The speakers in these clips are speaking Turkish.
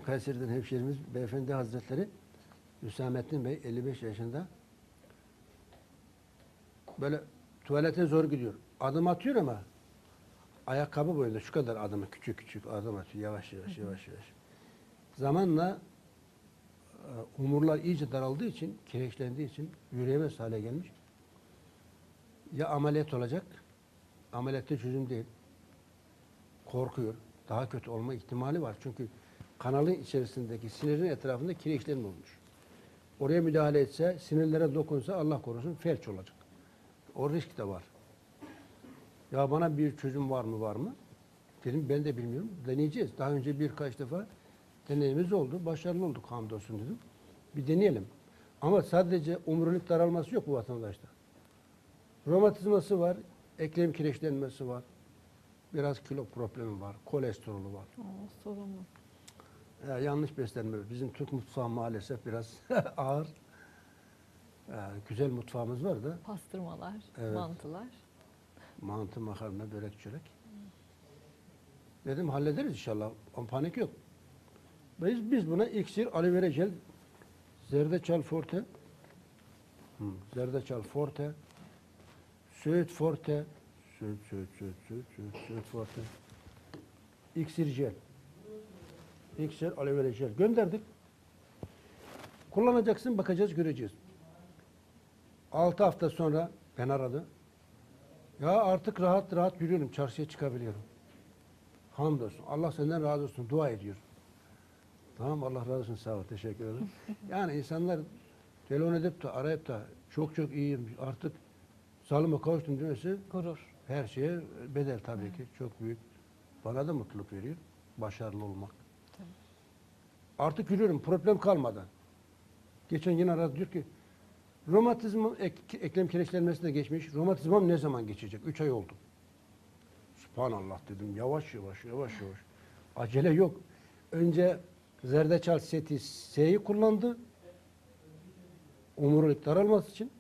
Kayseri'den hemşehrimiz Beyefendi Hazretleri Hüsamettin Bey 55 yaşında. Böyle tuvalete zor gidiyor. Adım atıyor ama ayakkabı boyunda şu kadar adımı küçük küçük adım atıyor. Yavaş yavaş yavaş yavaş. Zamanla omurlar iyice daraldığı için, kireçlendiği için yürüyemez hale gelmiş. Ya ameliyat olacak, ameliyatta çözüm değil. Korkuyor. Daha kötü olma ihtimali var. Çünkü kanalın içerisindeki sinirin etrafında kireçlenme olmuş. Oraya müdahale etse, sinirlere dokunsa Allah korusun felç olacak. O risk de var. Ya bana bir çözüm var mı? Dedim ben de bilmiyorum. Deneyeceğiz. Daha önce birkaç defa deneyimiz oldu. Başarılı olduk hamdolsun dedim. Bir deneyelim. Ama sadece omurilik daralması yok bu vatandaşta. Romatizması var, eklem kireçlenmesi var. Biraz kilo problemi var, kolesterolü var. Sorun mu? Yanlış beslenme. Bizim Türk mutfağı maalesef biraz ağır. Güzel mutfağımız var da. Pastırmalar, Evet. mantılar. Mantı, makarna, börek, çörek. Dedim hallederiz inşallah. Panik yok. Biz buna iksir, aloe vera jel, zerdeçal forte, zerdeçal forte, söğüt forte, söğüt forte, iksir jel, iksir, aloe vera jel gönderdik. Kullanacaksın, bakacağız, göreceğiz. 6 hafta sonra ben aradı. Ya artık rahat rahat yürüyorum, çarşıya çıkabiliyorum. Hamdolsun. Allah senden razı olsun. Dua ediyor. Tamam, Allah razı olsun. Sağ ol. Teşekkür ederim. Yani insanlar telefon edip de arayıp da çok iyiyim artık sağlığıma kavuştum demesi Gurur. her şeye bedel tabii ki. Çok büyük. Bana da mutluluk veriyor. Başarılı olmak. Tabii. Artık yürüyorum. Problem kalmadan. Geçen yine aradı diyor ki romatizma eklem kireçlenmesine geçmiş. Romatizmam ne zaman geçecek? 3 ay oldu. Subhanallah dedim. Yavaş yavaş. Acele yok. Önce zerdeçal seti S'yi kullandı. Omurilik daralması için.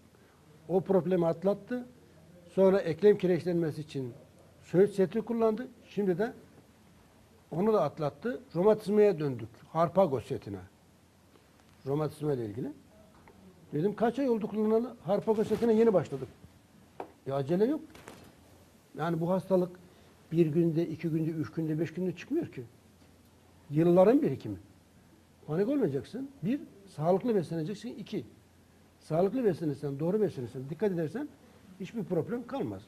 O problemi atlattı. Sonra eklem kireçlenmesi için söğüt seti kullandı. Şimdi de onu da atlattı. Romatizmaya döndük. Harpagos setine. Romatizma ile ilgili. Dedim kaç ay oldu kullanalı? Harpagos setine yeni başladık. Acele yok. Yani bu hastalık bir günde, 2 günde, 3 günde, 5 günde çıkmıyor ki. Yılların birikimi. Panik olmayacaksın. 1, sağlıklı besleneceksin. 2, sağlıklı beslenirsen, doğru beslenirsen, dikkat edersen hiçbir problem kalmaz.